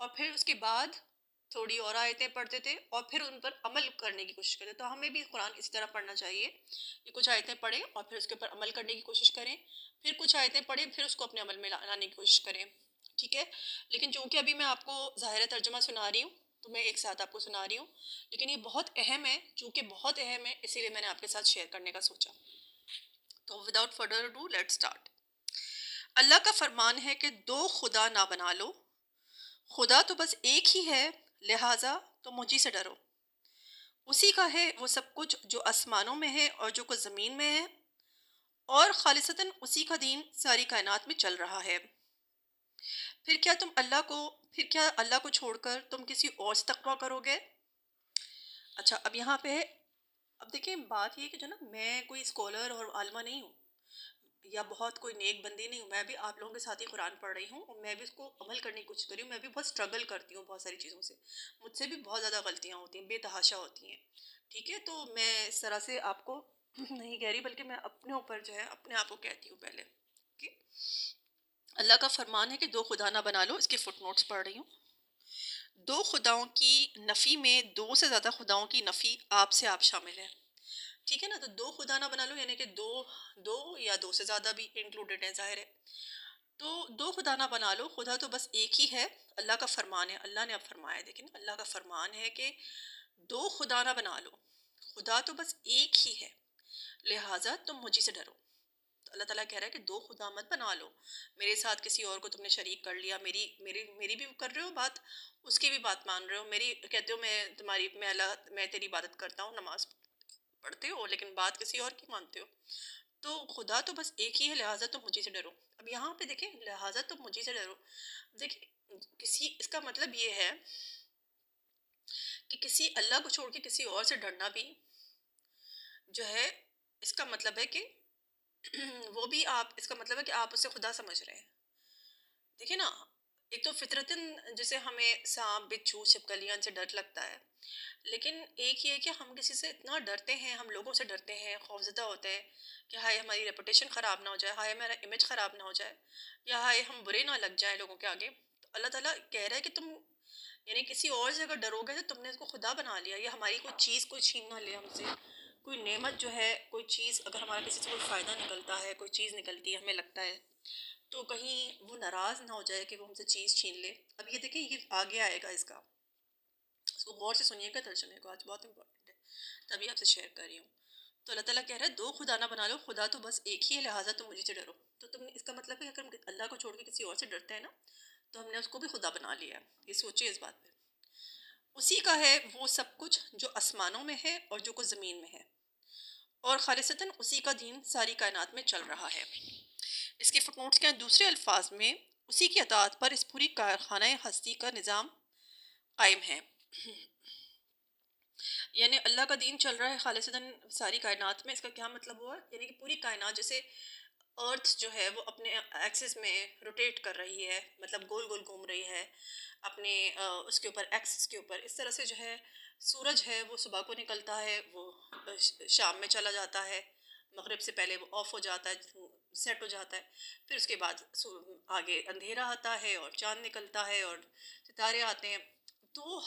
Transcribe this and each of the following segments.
اور پھر اس کے بعد تھوڑی اور آیتیں پڑھتے تھے اور پھر ان پر عمل کرنے کی کوشش کرتے. تو ہمیں بھی قرآن اسی طرح پڑھنا چاہیے کہ کچھ آیتیں پڑھیں اور پھر اس کے اوپر عمل کرنے کی کوشش کریں, پھر کچھ آیتیں پڑھیں پھر اس کو اپنے عمل میں لانے کی کوشش کریں, ٹھیک ہے. لیکن چونکہ ابھی میں آپ کو ظاہر ترجمہ سنا رہی ہوں تو میں ایک ساتھ آپ کو سنا رہی ہوں, لیکن یہ بہت اہم ہے, چونکہ بہت اہم ہے اسی لیے میں نے آپ کے ساتھ شیئر کرنے کا سوچا. تو وداؤٹ فرڈر ڈو لیٹ اسٹارٹ. اللہ کا فرمان ہے کہ دو خدا نہ بنا لو, خدا تو بس ایک ہی ہے, لہٰذا تو مجھے سے ڈرو. اسی کا ہے وہ سب کچھ جو آسمانوں میں ہے اور جو کچھ زمین میں ہے, اور خالصتاً اسی کا دین ساری کائنات میں چل رہا ہے. پھر کیا اللہ کو چھوڑ کر تم کسی اور سے تقویٰ کرو گے؟ اچھا, اب یہاں پہ اب دیکھیں بات یہ کہ جو نا میں کوئی اسکالر اور عالمہ نہیں ہوں یا بہت کوئی نیک بندی نہیں ہوں, میں بھی آپ لوگوں کے ساتھ ہی قرآن پڑھ رہی ہوں اور میں بھی اس کو عمل کرنے کی کوشش کر رہی ہوں. میں بھی بہت اسٹرگل کرتی ہوں بہت ساری چیزوں سے, مجھ سے بھی بہت زیادہ غلطیاں ہوتی ہیں, بے تحاشا ہوتی ہیں, ٹھیک ہے. تو میں اس طرح سے آپ کو نہیں کہہ رہی بلکہ میں اپنے اوپر جو ہے اپنے آپ کو کہتی ہوں پہلے کہ اللہ کا فرمان ہے کہ دو خدا نہ بنا لو. اس کے فٹ نوٹس پڑھ رہی ہوں. دو خداؤں کی نفی میں دو سے زیادہ خداؤں کی نفی آپ سے آپ شامل ہے, ٹھیک ہے نا. تو دو خدا نہ بنا لو یعنی کہ دو یا دو سے زیادہ بھی انکلوڈیڈ ہے, ظاہر ہے. تو دو خدا نہ بنا لو, خدا تو بس ایک ہی ہے. اللہ کا فرمان ہے, اللہ نے اب فرمایا, دیکھیں اللہ کا فرمان ہے کہ دو خدا نہ بنا لو, خدا تو بس ایک ہی ہے, لہٰذا تم مجھے سے ڈرو. تو اللہ تعالیٰ کہہ رہا ہے کہ دو خدا مت بنا لو, میرے ساتھ کسی اور کو تم نے شریک کر لیا, میری بھی کر رہے ہو بات, اس کی بھی بات مان رہے ہو, میری کہتے ہو میں تیری عبادت کرتا ہوں, نماز پڑھتے ہو, لیکن بات کسی اور کی مانتے ہو. تو خدا تو بس ایک ہی ہے, لہٰذا تم مجھے سے ڈرو. اب یہاں پہ دیکھیں لہٰذا تم مجھے سے ڈرو, دیکھیں اس کا مطلب یہ ہے کہ کسی اللہ کو چھوڑ کے کسی اور سے ڈرنا بھی جو ہے, اس کا مطلب ہے کہ وہ بھی اس کا مطلب ہے کہ آپ اسے خدا سمجھ رہے ہیں. دیکھیں نا, ایک تو فطرتاً جیسے ہمیں سانپ بچھو چھپکلیاں سے ڈر لگتا ہے, لیکن ایک یہ ہے کہ ہم کسی سے اتنا ڈرتے ہیں, ہم لوگوں سے ڈرتے ہیں, خوفزدہ ہوتے ہیں کہ ہائے ہماری ریپوٹیشن خراب نہ ہو جائے, ہائے ہمارا امیج خراب نہ ہو جائے, یا ہائے ہم برے نہ لگ جائیں لوگوں کے آگے. تو اللہ تعالیٰ کہہ رہا ہے کہ تم یعنی کسی اور سے اگر ڈرو گے تو تم نے اس کو خدا بنا لیا, یا ہماری کوئی چیز کوئی چھین نہ لے ہم سے, کوئی نعمت جو ہے, کوئی چیز اگر ہمارا کسی سے کوئی فائدہ نکلتا ہے, کوئی چیز نکلتی ہے ہمیں لگتا ہے, تو کہیں وہ ناراض نہ ہو جائے کہ وہ ہم سے چیز چھین لے. اب یہ دیکھیں یہ آگے آئے گا, اس کو غور سے سنیے گا ترجمے کو, آج بہت امپورٹنٹ ہے تبھی آپ سے شیئر کر رہی ہوں. تو اللہ تعالیٰ کہہ رہا ہے دو خدا نہ بنا لو, خدا تو بس ایک ہی ہے, لہٰذا تم مجھے سے ڈرو. تو تم نے اس کا مطلب ہے کہ اگر ہم اللہ کو چھوڑ کے کسی اور سے ڈرتے ہیں نا, تو ہم نے اس کو بھی خدا بنا لیا ہے. یہ سوچیے اس بات پہ. اسی کا ہے وہ سب کچھ جو آسمانوں میں ہے اور جو کچھ زمین میں ہے, اور خالصتاً اسی کا دین ساری کائنات میں چل رہا ہے. اس کے فٹ نوٹس کے دوسرے الفاظ میں اسی کی اطاعت پر اس پوری کارخانہ ہستی کا نظام قائم ہے. یعنی اللہ کا دین چل رہا ہے خالصتاً ساری کائنات میں. اس کا کیا مطلب ہوا, یعنی کہ پوری کائنات جیسے ارتھ جو ہے وہ اپنے ایکسس میں روٹیٹ کر رہی ہے, مطلب گول گول گھوم رہی ہے اپنے اس کے اوپر ایکسس کے اوپر, اس طرح سے جو ہے سورج ہے وہ صبح کو نکلتا ہے, وہ شام میں چلا جاتا ہے, مغرب سے پہلے وہ آف ہو جاتا ہے, سیٹ ہو جاتا ہے, پھر اس کے بعد آگے اندھیرا آتا ہے اور چاند نکلتا ہے اور ستارے آتے ہیں. تو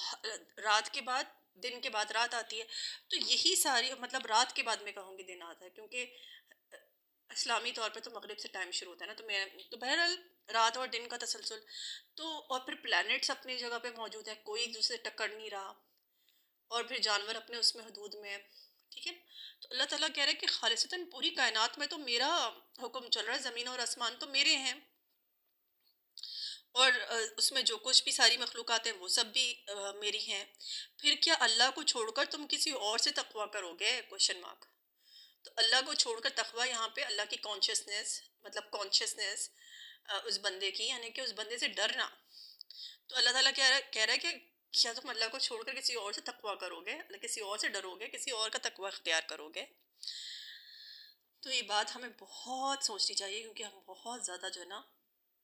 رات کے بعد دن کے بعد رات آتی ہے. تو یہی ساری مطلب رات کے بعد میں کہوں گی دن آتا ہے, کیونکہ اسلامی طور پہ تو مغرب سے ٹائم شروع ہوتا ہے نا, تو بہرحال رات اور دن کا تسلسل. تو اور پھر پلانٹس اپنی جگہ پہ موجود ہیں, کوئی ایک دوسرے سے ٹکر نہیں رہا, اور پھر جانور اپنے اس میں حدود میں, ٹھیک ہے. تو اللہ تعالیٰ کہہ رہے ہیں کہ خالصتاً پوری کائنات میں تو میرا حکم چل رہا ہے, زمین اور آسمان تو میرے ہیں, اور اس میں جو کچھ بھی ساری مخلوقات ہیں وہ سب بھی میری ہیں. پھر کیا اللہ کو چھوڑ کر تم کسی اور سے تقویٰ کرو گے؟ Question mark. تو اللہ کو چھوڑ کر تقویٰ یہاں پہ اللہ کی کانشیسنیس, مطلب کانشیسنیس اس بندے کی, یعنی کہ اس بندے سے ڈرنا. تو اللہ تعالیٰ کہہ رہا ہے کہ کیا تم اللہ کو چھوڑ کر کسی اور سے تقویٰ کرو گے, کسی اور سے ڈرو گے, کسی اور کا تقویٰ اختیار کرو گے؟ تو یہ بات ہمیں بہت سوچنی چاہیے, کیونکہ ہم بہت زیادہ جو ہے نا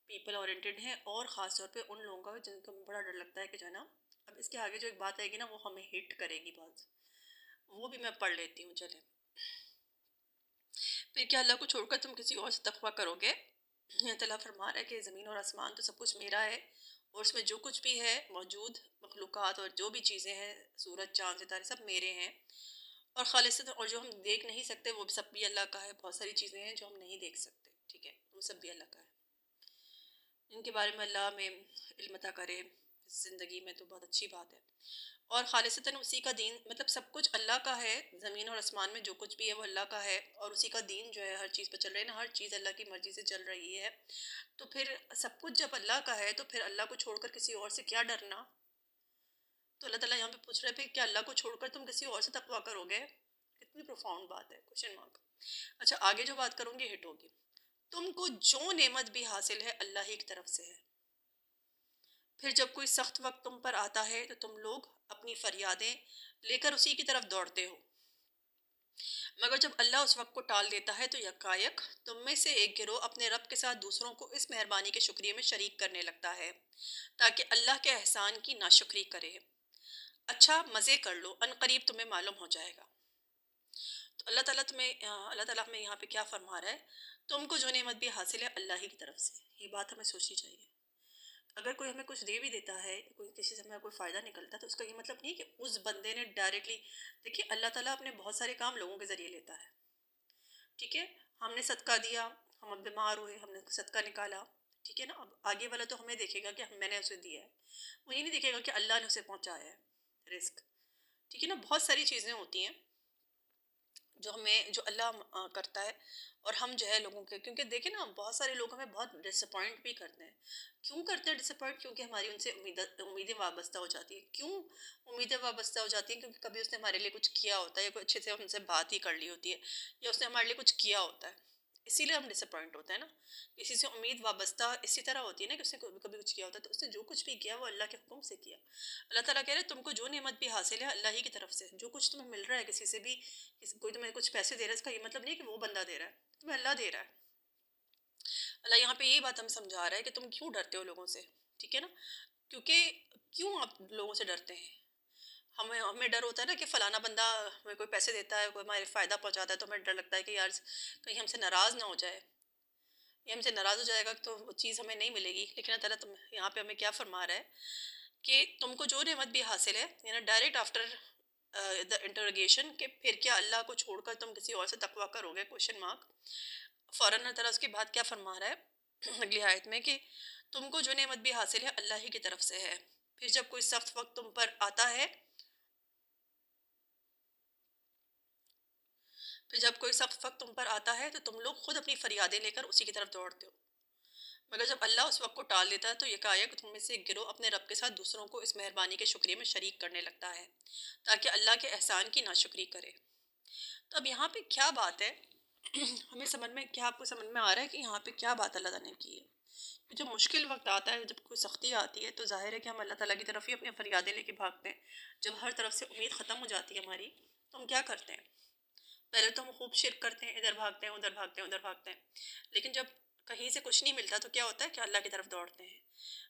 پیپل اورینٹیڈ ہیں, اور خاص طور پہ ان لوگوں کا جن کو بڑا ڈر لگتا ہے کہ جو ہے نا, اب اس کے آگے جو ایک بات آئے گی نا وہ ہمیں ہٹ کرے گی بات, وہ بھی میں پڑھ لیتی ہوں, چلیں. پھر کیا اللہ کو چھوڑ کر تم کسی اور سے تقویٰ کرو گے؟ اللہ تعالیٰ فرما رہا ہے کہ زمین اور آسمان تو سب کچھ میرا ہے, اور اس میں جو کچھ بھی ہے موجود مخلوقات اور جو بھی چیزیں ہیں سورج چاند ستارے سب میرے ہیں، اور خالصتاً، اور جو ہم دیکھ نہیں سکتے وہ سب بھی اللہ کا ہے، بہت ساری چیزیں ہیں جو ہم نہیں دیکھ سکتے، ٹھیک ہے، وہ سب بھی اللہ کا ہے، ان کے بارے میں اللہ ہمیں علم عطا کرے زندگی میں تو بہت اچھی بات ہے۔ اور خالصتاً اسی کا دین، مطلب سب کچھ اللہ کا ہے، زمین اور آسمان میں جو کچھ بھی ہے وہ اللہ کا ہے، اور اسی کا دین جو ہے ہر چیز پہ چل رہا ہے نا، ہر چیز اللہ کی مرضی سے چل رہی ہے، تو پھر سب کچھ جب اللہ کا ہے تو پھر اللہ کو چھوڑ کر کسی اور سے کیا ڈرنا؟ تو اللہ تعالیٰ یہاں پہ پوچھ رہے پھر کیا اللہ کو چھوڑ کر تم کسی اور سے تقویٰ کرو گے؟ کتنی پروفاؤنڈ بات ہے، کوشچن مارک۔ اچھا، آگے جو بات کروں گی ہٹ ہوگی۔ تم کو جو نعمت بھی حاصل ہے اللہ ہی کی طرف سے ہے، پھر جب کوئی سخت وقت تم پر آتا ہے تو تم لوگ اپنی فریادیں لے کر اسی کی طرف دوڑتے ہو، مگر جب اللہ اس وقت کو ٹال دیتا ہے تو یکایک تم میں سے ایک گروہ اپنے رب کے ساتھ دوسروں کو اس مہربانی کے شکریہ میں شریک کرنے لگتا ہے تاکہ اللہ کے احسان کی ناشکری کرے۔ اچھا مزے کر لو، ان قریب تمہیں معلوم ہو جائے گا۔ تو اللہ تعالیٰ ہمیں یہاں پہ کیا فرما رہا ہے؟ تم کو جو نعمت بھی حاصل ہے اللہ ہی کی طرف سے، یہ بات ہمیں سوچنی چاہیے۔ اگر کوئی ہمیں کچھ دے بھی دیتا ہے، کوئی کسی سے ہمیں کوئی فائدہ نکلتا ہے، تو اس کا یہ مطلب نہیں کہ اس بندے نے ڈائریکٹلی، دیکھیے اللہ تعالیٰ اپنے بہت سارے کام لوگوں کے ذریعے لیتا ہے، ٹھیک ہے، ہم نے صدقہ دیا، ہم اب بیمار ہوئے، ہم نے صدقہ نکالا، ٹھیک ہے نا، اب آگے والا تو ہمیں دیکھے گا کہ میں نے اسے دیا ہے، وہ یہ نہیں دیکھے گا کہ اللہ نے اسے پہنچایا ہے رزق، ٹھیک ہے نا، بہت ساری چیزیں ہوتی ہیں جو اللہ کرتا ہے، اور ہم جو ہے لوگوں کے، کیونکہ دیکھیں نا بہت سارے لوگ ہمیں بہت ڈس اپوائنٹ بھی کرتے ہیں۔ کیوں کرتے ہیں ڈس اپوائنٹ؟ کیونکہ ہماری ان سے امیدیں وابستہ ہو جاتی ہیں۔ کیوں امیدیں وابستہ ہو جاتی ہیں؟ کیونکہ کبھی اس نے ہمارے لیے کچھ کیا ہوتا ہے، یا کوئی اچھے سے ہم سے بات ہی کر لی ہوتی ہے، یا اس نے ہمارے لیے کچھ کیا ہوتا ہے، اسی لیے ہم ڈس اپوائنٹ ہوتے ہیں نا۔ کسی سے امید وابستہ اسی طرح ہوتی ہے نا کہ اس نے کبھی کچھ کیا ہوتا ہے، تو اس نے جو کچھ بھی کیا وہ اللہ کے حکم سے کیا۔ اللہ تعالیٰ کہہ رہے ہیں تم کو جو نعمت بھی حاصل ہے اللہ ہی کی طرف سے، جو کچھ تمہیں مل رہا ہے کسی سے بھی، کوئی تمہیں کچھ پیسے دے رہا ہے، اس کا یہ مطلب نہیں کہ وہ بندہ دے رہا ہے، تمہیں اللہ دے رہا ہے۔ اللہ یہاں پہ یہی بات ہم سمجھا رہا ہے کہ تم کیوں ڈرتے ہو لوگوں سے، ٹھیک ہے نا، کیونکہ کیوں آپ لوگوں سے ڈرتے ہیں؟ ہمیں ڈر ہوتا ہے نا کہ فلانا بندہ ہمیں کوئی پیسے دیتا ہے، کوئی ہمارے فائدہ پہنچاتا ہے، تو ہمیں ڈر لگتا ہے کہ یار کہیں ہم سے ناراض نہ ہو جائے، یہ ہم سے ناراض ہو جائے گا تو وہ چیز ہمیں نہیں ملے گی۔ لیکن اللہ تعالیٰ یہاں پہ ہمیں کیا فرما رہا ہے کہ تم کو جو نعمت بھی حاصل ہے، یعنی ڈائریکٹ آفٹر دا انٹروگیشن، کہ پھر کیا اللہ کو چھوڑ کر تم کسی اور سے تقویٰ کرو گے، کوشچن مارک۔ فوراً اللہ تعالیٰ اس کے بعد کیا فرما رہا ہے اگلی آیت میں کہ تم کو جو نعمت بھی حاصل ہے اللہ ہی کی طرف سے ہے، پھر جب کوئی سخت وقت تم پر آتا ہے، تو تم لوگ خود اپنی فریادیں لے کر اسی کی طرف دوڑتے ہو، مگر جب اللہ اس وقت کو ٹال دیتا ہے تو یکایک تم میں سے ایک گروہ اپنے رب کے ساتھ دوسروں کو اس مہربانی کے شکریہ میں شریک کرنے لگتا ہے تاکہ اللہ کے احسان کی ناشکری کرے۔ تو اب یہاں پہ کیا بات ہے؟ ہمیں سمجھ میں کیا، آپ کو سمجھ میں آ رہا ہے کہ یہاں پہ کیا بات اللہ تعالیٰ نے کی ہے؟ کہ جب مشکل وقت آتا ہے، جب کوئی سختی آتی ہے، تو ظاہر ہے کہ ہم اللہ تعالیٰ کی طرف ہی اپنی فریادیں لے کے بھاگتے ہیں۔ جب ہر طرف سے امید ختم ہو جاتی ہے ہماری، تو ہم کیا کرتے ہیں؟ پہلے تو ہم خوب شرک کرتے ہیں، ادھر بھاگتے ہیں، ادھر بھاگتے ہیں، ادھر بھاگتے ہیں، لیکن جب کہیں سے کچھ نہیں ملتا تو کیا ہوتا ہے کہ اللہ کی طرف دوڑتے ہیں۔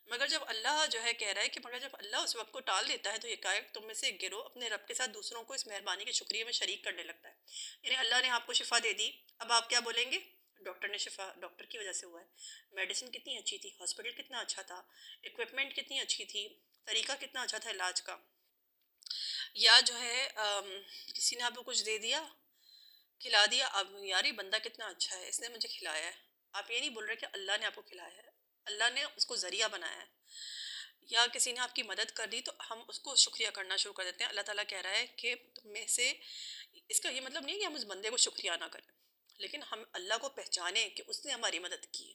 مگر جب اللہ جو ہے کہہ رہا ہے کہ مگر جب اللہ اس وقت کو ٹال دیتا ہے تو یکایک تم میں سے ایک گروہ اپنے رب کے ساتھ دوسروں کو اس مہربانی کے شکریہ میں شریک کرنے لگتا ہے۔ یعنی اللہ نے آپ کو شفا دے دی، اب آپ کیا بولیں گے؟ ڈاکٹر نے شفا ڈاکٹر کی وجہ سے ہوا ہے، میڈیسن کتنی اچھی تھی، ہاسپٹل کتنا اچھا تھا، ایکوپمنٹ کتنی اچھی تھی، طریقہ کتنا اچھا تھا علاج کا، یا جو ہے کسی نے آپ کو کچھ دے دیا، کھلا دیا، اب یار یہ بندہ کتنا اچھا ہے، اس نے مجھے کھلایا ہے۔ آپ یہ نہیں بول رہے کہ اللہ نے آپ کو کھلایا ہے، اللہ نے اس کو ذریعہ بنایا ہے، یا کسی نے آپ کی مدد کر دی تو ہم اس کو شکریہ کرنا شروع کر دیتے ہیں۔ اللہ تعالیٰ کہہ رہا ہے کہ تم میں سے، اس کا یہ مطلب نہیں ہے کہ ہم اس بندے کو شکریہ نہ کریں، لیکن ہم اللہ کو پہچانیں کہ اس نے ہماری مدد کی ہے۔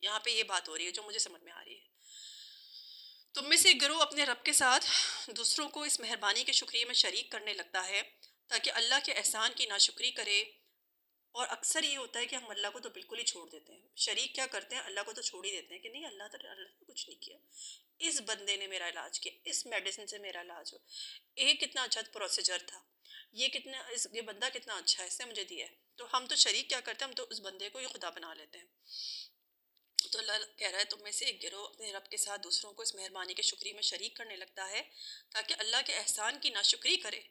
یہاں پہ یہ بات ہو رہی ہے جو مجھے سمجھ میں آ رہی ہے۔ تم میں سے ایک گروہ اپنے رب کے ساتھ دوسروں کو اس مہربانی کے شکریہ میں شریک کرنے لگتا ہے تاکہ اللہ کے احسان کی ناشکری کرے، اور اکثر یہ ہوتا ہے کہ ہم اللہ کو تو بالکل ہی چھوڑ دیتے ہیں۔ شریک کیا کرتے ہیں؟ اللہ کو تو چھوڑ ہی دیتے ہیں کہ نہیں، اللہ نے کچھ نہیں کیا، اس بندے نے میرا علاج کیا، اس میڈیسن سے میرا علاج ہو، یہ کتنا اچھا پروسیجر تھا، یہ بندہ کتنا اچھا ہے، اس نے مجھے دیا ہے۔ تو ہم تو شریک کیا کرتے ہیں؟ ہم تو اس بندے کو ہی خدا بنا لیتے ہیں۔ تو اللہ کہہ رہا ہے تم میں سے ایک گروہ اپنے رب کے ساتھ دوسروں کو اس مہربانی کے شکریہ میں شریک کرنے لگتا ہے تاکہ اللہ کے احسان کی ناشکری کرے۔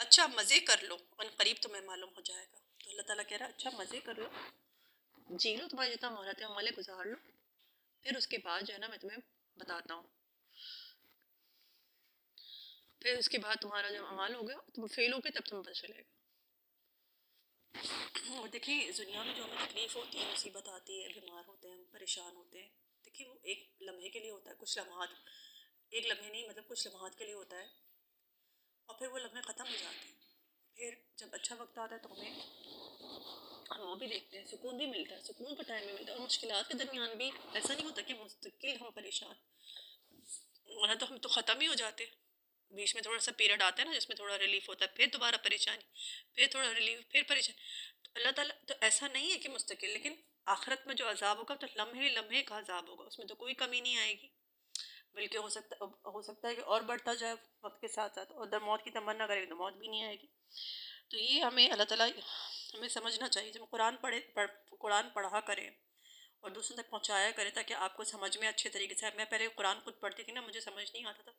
اچھا مزے کر لو، ان قریب تمہیں معلوم ہو جائے گا۔ تو اللہ تعالیٰ کہہ رہا ہے اچھا مزے کر لو، جی لو، تمہارا جتنا مہلت ہے عملے گزار لو، پھر اس کے بعد جو ہے نا میں تمہیں بتاتا ہوں پھر اس کے بعد تمہارا جب اعمال ہوگا تم فیل ہوگے تب تمہیں پتہ چلے گا. اور دیکھیں دنیا میں جو ہمیں تکلیف ہوتی ہے، مصیبت آتی ہے، بیمار ہوتے ہیں، ہم پریشان ہوتے ہیں، دیکھیں وہ ایک لمحے کے لیے ہوتا ہے، کچھ لمحات، ایک لمحے نہیں مطلب کچھ لمحات کے لیے ہوتا ہے، اور پھر وہ لمحے ختم ہو جاتے ہیں. پھر جب اچھا وقت آتا ہے تو ہم وہ بھی دیکھتے ہیں، سکون بھی ملتا ہے، سکون کا ٹائم بھی ملتا ہے. اور مشکلات کے درمیان بھی ایسا نہیں ہوتا کہ مستقل ہم پریشان، ورنہ تو ہم تو ختم ہی ہو جاتے. بیچ میں تھوڑا سا پیریڈ آتا ہے نا جس میں تھوڑا ریلیف ہوتا ہے، پھر دوبارہ پریشانی، پھر تھوڑا ریلیف، پھر پریشانی. تو اللہ تعالیٰ تو ایسا نہیں ہے کہ مستقل، لیکن آخرت میں جو عذاب ہوگا تو لمحے لمحے کا عذاب ہوگا، اس میں تو کوئی کمی نہیں آئے گی، بلکہ ہو سکتا ہے کہ اور بڑھتا جائے وقت کے ساتھ ساتھ، اور موت کی تمنا کرے تو موت بھی نہیں آئے گی. تو یہ ہمیں اللہ تعالیٰ ہمیں سمجھنا چاہیے. جب قرآن پڑھا کریں اور دوسروں تک پہنچایا کریں تاکہ آپ کو سمجھ میں اچھے طریقے سے. میں پہلے قرآن خود پڑھتی تھی نا، مجھے سمجھ نہیں آتا تھا،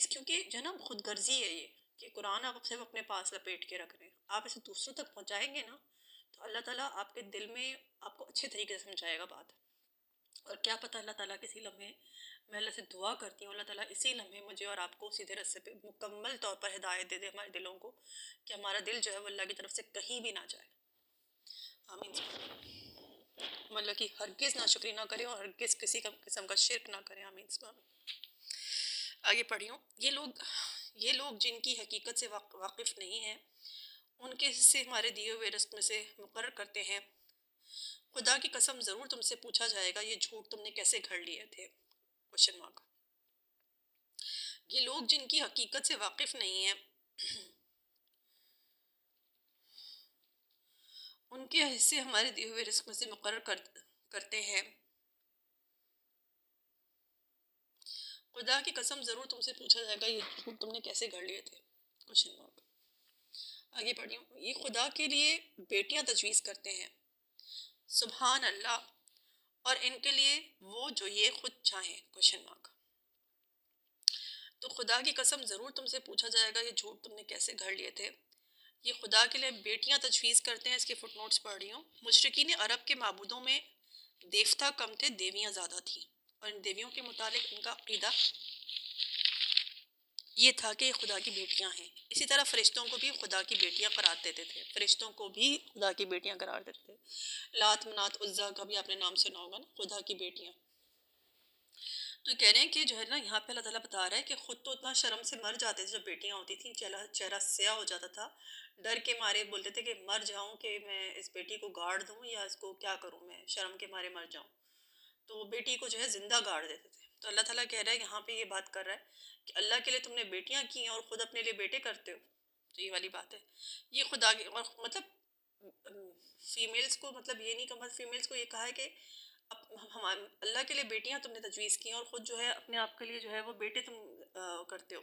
کیونکہ جو ہے نا خود غرضی ہے یہ کہ قرآن آپ صرف اپنے پاس لپیٹ کے رکھ رہے ہیں. آپ اسے دوسروں تک پہنچائیں گے نا تو اللہ تعالیٰ آپ کے دل میں آپ کو اچھے طریقے سے سمجھائے گا بات. اور کیا پتہ اللہ تعالیٰ کسی لمحے، میں اللہ سے دعا کرتی ہوں اللہ تعالیٰ اسی لمحے مجھے اور آپ کو سیدھے راستے پہ مکمل طور پر ہدایت دے دے ہمارے دلوں کو، کہ ہمارا دل جو ہے وہ اللہ کی طرف سے کہیں بھی نہ جائے. آمین. مطلب کہ ہرگز ناشکری نہ کریں اور ہرگز کسی قسم کا شرک نہ کریں. آمین. آگے پڑھی ہوں. یہ لوگ جن کی حقیقت سے واقف نہیں ہیں ان کے حصے ہمارے دیے ہوئے رزق میں سے مقرر کرتے ہیں. خدا کی قسم ضرور تم سے پوچھا جائے گا یہ جھوٹ تم نے کیسے گھڑ لیے تھے. Question mark. یہ لوگ جن کی حقیقت سے واقف نہیں ہیں ان کے حصے ہمارے دیے ہوئے رزق میں سے مقرر کرتے ہیں. خدا کی قسم ضرور تم سے پوچھا جائے گا یہ جھوٹ تم نے کیسے گھڑ لیے تھے. Question mark. آگے پڑھی ہوں. یہ خدا کے لیے بیٹیاں تجویز کرتے ہیں. سبحان اللہ. اور ان کے لیے وہ جو یہ خود چاہیں. Question mark. تو خدا کی قسم ضرور تم سے پوچھا جائے گا یہ جھوٹ تم نے کیسے گھڑ لیے تھے. یہ خدا کے لیے بیٹیاں تجویز کرتے ہیں. اس کے فٹ نوٹس پڑھ رہی ہوں. مشرکین عرب کے معبودوں میں دیوتا کم تھے، دیویاں زیادہ تھیں، اور ان دیویوں کے متعلق ان کا عقیدہ یہ تھا کہ یہ خدا کی بیٹیاں ہیں. اسی طرح فرشتوں کو بھی خدا کی بیٹیاں قرار دیتے تھے. فرشتوں کو بھی خدا کی بیٹیاں قرار دیتے تھے. لات منات عزا کا بھی آپ نے نام سنا ہوگا نا، خدا کی بیٹیاں. تو کہہ رہے ہیں کہ جو ہے نا یہاں پہ اللہ تعالیٰ بتا رہا ہے کہ خود تو اتنا شرم سے مر جاتے تھے جب بیٹیاں ہوتی تھیں، چہرہ سیاہ ہو جاتا تھا، ڈر کے مارے بولتے تھے کہ مر جاؤں کہ میں اس بیٹی کو گاڑ دوں یا اس کو کیا کروں، میں شرم کے مارے مر جاؤں. تو وہ بیٹی کو جو ہے زندہ گاڑ دیتے تھے. تو اللہ تعالیٰ کہہ رہا ہے یہاں پہ یہ بات کر رہا ہے کہ اللہ کے لیے تم نے بیٹیاں کی ہیں اور خود اپنے لیے بیٹے کرتے ہو. تو یہ والی بات ہے. یہ خدا کی اور مطلب فیمیلز کو، مطلب یہ نہیں کہا، فیمیلز کو یہ کہا ہے کہ اللہ کے لیے بیٹیاں تم نے تجویز کی ہیں اور خود جو ہے اپنے آپ کے لیے جو ہے وہ بیٹے تم کرتے ہو.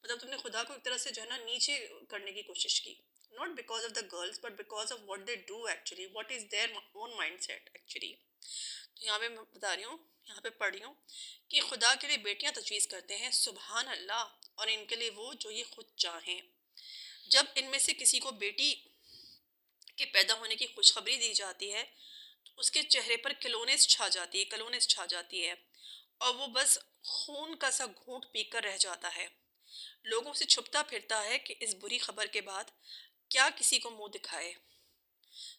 مطلب تم نے خدا کو ایک طرح سے جو ہے نا نیچے کرنے کی کوشش کی. not because of the girls but because of what they do actually, what is their own mindset actually. تو یہاں پہ میں بتا رہی ہوں، یہاں پہ پڑھ رہی ہوں کہ خدا کے لیے بیٹیاں تجویز کرتے ہیں. سبحان اللہ. اور ان کے لیے وہ جو یہ خود چاہیں. جب ان میں سے کسی کو بیٹی کے پیدا ہونے کی خوشخبری دی جاتی ہے تو اس کے چہرے پر کلونس چھا جاتی ہے اور وہ بس خون کا سا گھونٹ پی کر رہ جاتا ہے. لوگوں سے چھپتا پھرتا ہے کہ اس بری خبر کے بعد کیا کسی کو منہ دکھائے.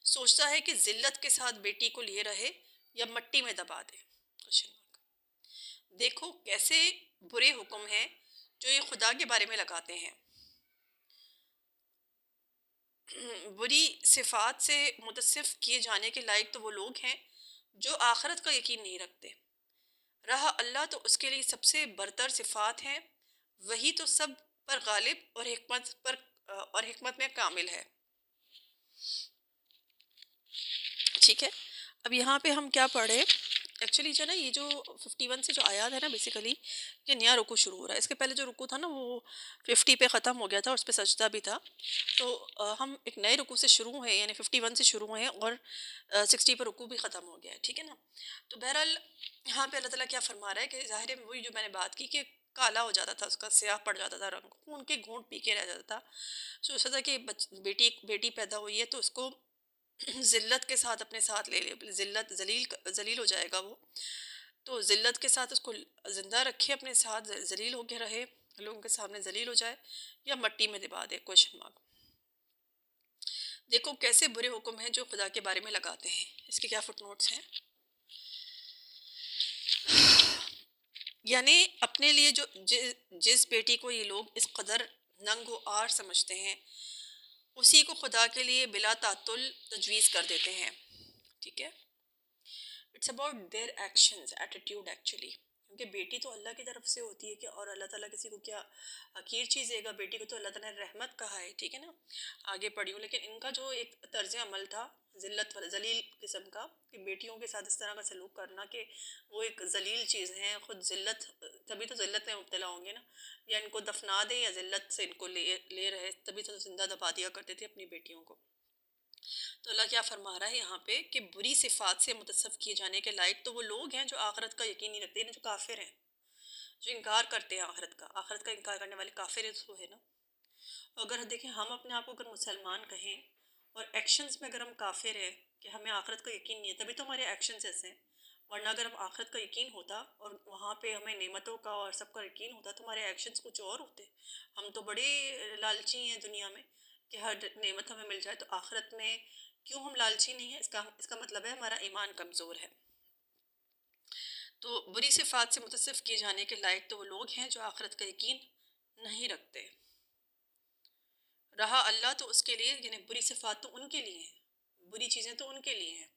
سوچتا ہے کہ ذلت کے ساتھ بیٹی کو لیے رہے یا مٹی میں دبا دے. دیکھو کیسے برے حکم ہیں جو یہ خدا کے بارے میں لگاتے ہیں. بری صفات سے متصف کیے جانے کے لائق تو وہ لوگ ہیں جو آخرت کا یقین نہیں رکھتے. رہا اللہ تو اس کے لیے سب سے برتر صفات ہیں، وہی تو سب پر غالب اور حکمت میں کامل ہے. ٹھیک ہے. اب یہاں پہ ہم کیا پڑھے ایکچولی جو ہے نا، یہ جو 51 سے جو آیات ہے نا، بیسیکلی یہ نیا رکوع شروع ہو رہا ہے. اس کے پہلے جو رکوع تھا نا وہ 50 پہ ختم ہو گیا تھا اور اس پہ سجدہ بھی تھا. تو ہم ایک نئے رکوع سے شروع ہیں، یعنی 51 سے شروع ہیں اور 60 پہ رکوع بھی ختم ہو گیا ہے. ٹھیک ہے نا. تو بہرحال یہاں پہ اللہ تعالیٰ کیا فرما رہا ہے کہ ظاہر ہے وہی جو میں نے بات کی کہ کالا ہو جاتا تھا، اس کا سیاہ پڑ جاتا تھا رنگ، خون کے گھونٹ پی کے رہ جاتا تھا. سوچتا تھا کہ بیٹی پیدا ہوئی ہے تو اس کو ذلت کے ساتھ اپنے ساتھ لے لے، ذلیل ہو جائے گا وہ، تو ذلت کے ساتھ اس کو زندہ رکھے اپنے ساتھ، ذلیل ہو کے رہے. لوگوں کے سامنے ذلیل ہو جائے یا مٹی میں دبا دے؟ Question mark. دیکھو کیسے برے حکم ہیں جو خدا کے بارے میں لگاتے ہیں. اس کے کیا فٹ نوٹس ہیں. یعنی اپنے لیے جو جس بیٹی کو یہ لوگ اس قدر ننگ و عار سمجھتے ہیں اسی کو خدا کے لیے بلا تعطل تجویز کر دیتے ہیں. ٹھیک ہے. It's about their actions attitude actually. کیونکہ بیٹی تو اللہ کی طرف سے ہوتی ہے کہ اور اللہ تعالیٰ کسی کو کیا حقیر چیز دے گا. بیٹی کو تو اللہ تعالیٰ نے رحمت کہا ہے. ٹھیک ہے نا. آگے پڑھی ہوں. لیکن ان کا جو ایک طرز عمل تھا ذلت والا ذلیل قسم کا کہ بیٹیوں کے ساتھ اس طرح کا سلوک کرنا کہ وہ ایک ذلیل چیز ہیں خود ذلت. تبھی تو ذلت میں مبتلا ہوں گے نا. یا ان کو دفنا دیں یا ذلت سے ان کو لے رہے. تبھی تو زندہ دبا دیا کرتے تھے اپنی بیٹیوں کو. تو اللہ کیا فرما رہا ہے یہاں پہ کہ بری صفات سے متصف کیے جانے کے لائق تو وہ لوگ ہیں جو آخرت کا یقین نہیں رکھتے. جو کافر ہیں جو انکار کرتے ہیں آخرت کا انکار کرنے والے کافر تو ہے نا. اگر دیکھیں ہم اپنے آپ کو اگر مسلمان کہیں اور ایکشنز میں اگر ہم کافر ہیں کہ ہمیں آخرت کا یقین نہیں ہے تبھی تو ہمارے ایکشنز ایسے ہیں. ورنہ اگر ہم آخرت کا یقین ہوتا اور وہاں پہ ہمیں نعمتوں کا اور سب کا یقین ہوتا تو ہمارے ایکشنز کچھ اور ہوتے. ہم تو بڑے لالچی ہیں دنیا میں کہ ہر نعمت ہمیں مل جائے. تو آخرت میں کیوں ہم لالچی نہیں ہیں؟ اس کا مطلب ہے ہمارا ایمان کمزور ہے. تو بری صفات سے متصف کیے جانے کے لائق تو وہ لوگ ہیں جو آخرت کا یقین نہیں رکھتے. رہا اللہ تو اس کے لیے یعنی بری صفات تو ان کے لیے ہیں. بری چیزیں تو ان کے لیے ہیں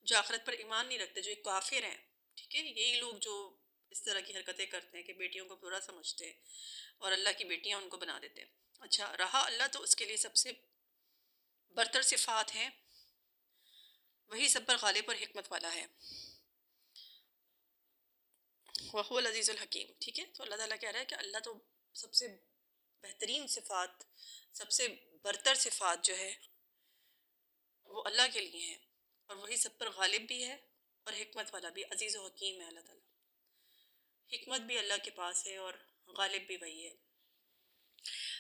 جو آخرت پر ایمان نہیں رکھتے جو ایک کافر ہیں. ٹھیک ہے. یہی لوگ جو اس طرح کی حرکتیں کرتے ہیں کہ بیٹیوں کو برا سمجھتے ہیں اور اللہ کی بیٹیاں ان کو بنا دیتے ہیں. اچھا رہا اللہ تو اس کے لیے سب سے برتر صفات ہیں وہی سب پر غالب اور حکمت والا ہے. وَهُوَ العزیز الحکیم. ٹھیک ہے. تو اللہ تعالیٰ کہہ رہا ہے کہ اللہ تو سب سے بہترین صفات سب سے برتر صفات جو ہے وہ اللہ کے لیے ہیں اور وہی سب پر غالب بھی ہے اور حکمت والا بھی. عزیز و حکیم ہے اللہ تعالیٰ. حکمت بھی اللہ کے پاس ہے اور غالب بھی وہی ہے.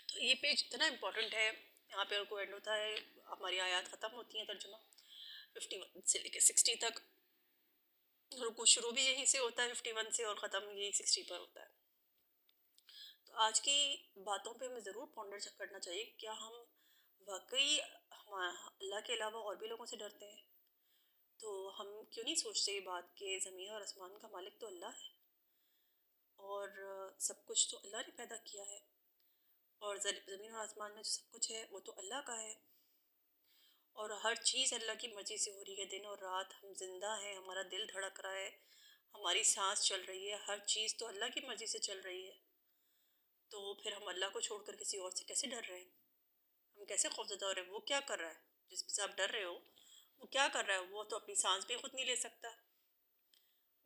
تو یہ پیج اتنا امپورٹنٹ ہے. یہاں پہ کو اینڈ ہوتا ہے ہماری آیات ختم ہوتی ہیں ترجمہ 51 سے لے کے 60 تک. رکو شروع بھی یہیں سے ہوتا ہے 51 سے اور ختم یہی 60 پر ہوتا ہے. تو آج کی باتوں پہ ہمیں ضرور پونڈر کرنا چاہیے کہ کیا ہم واقعی اللہ کے علاوہ اور بھی لوگوں سے ڈرتے ہیں. تو ہم کیوں نہیں سوچتے یہ بات کہ زمین اور آسمان کا مالک تو اللہ ہے اور سب کچھ تو اللہ نے پیدا کیا ہے اور زمین اور آسمان میں جو سب کچھ ہے وہ تو اللہ کا ہے اور ہر چیز اللہ کی مرضی سے ہو رہی ہے. دن اور رات ہم زندہ ہیں ہمارا دل دھڑک رہا ہے ہماری سانس چل رہی ہے ہر چیز تو اللہ کی مرضی سے چل رہی ہے. تو پھر ہم اللہ کو چھوڑ کر کسی اور سے کیسے ڈر رہے ہیں؟ ہم کیسے خوفزدہ ہو رہے ہیں؟ وہ کیا کر رہا ہے جس سے آپ ڈر رہے ہو وہ کیا کر رہا ہے؟ وہ تو اپنی سانس بھی خود نہیں لے سکتا.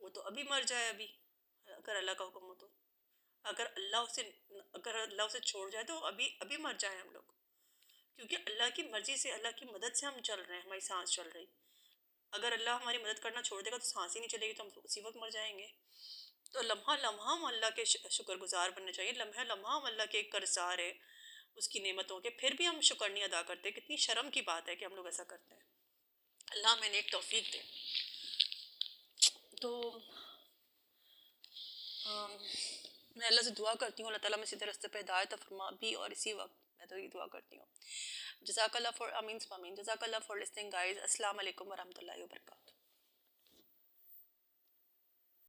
وہ تو ابھی مر جائے ابھی اگر اللہ کا حکم ہو تو. اگر اللہ اسے چھوڑ جائے تو ابھی مر جائیں ہم لوگ. کیونکہ اللہ کی مرضی سے اللہ کی مدد سے ہم چل رہے ہیں ہماری سانس چل رہی. اگر اللہ ہماری مدد کرنا چھوڑ دے گا تو سانس ہی نہیں چلے گی تو ہم اسی وقت مر جائیں گے. تو لمحہ لمحہ ہم اللہ کے شکر گزار بننے چاہیے. لمحہ لمحہ ہم اللہ کے قرضدار ہیں اس کی نعمتوں کے پھر بھی ہم شکر نہیں ادا کرتے. کتنی شرم کی بات ہے کہ ہم لوگ ایسا کرتے ہیں. اللہ ہمیں نیک توفیق دے. تو میں اللہ سے دعا کرتی ہوں اللہ تعالیٰ میں سیدھے راستے پہ ہدایت فرما بھی اور اسی وقت میں تو یہ دعا کرتی ہوں. جزاک اللہ فار جزاک اللہ فار لسننگ گائز. السلام علیکم ورحمۃ اللہ وبرکاتہ.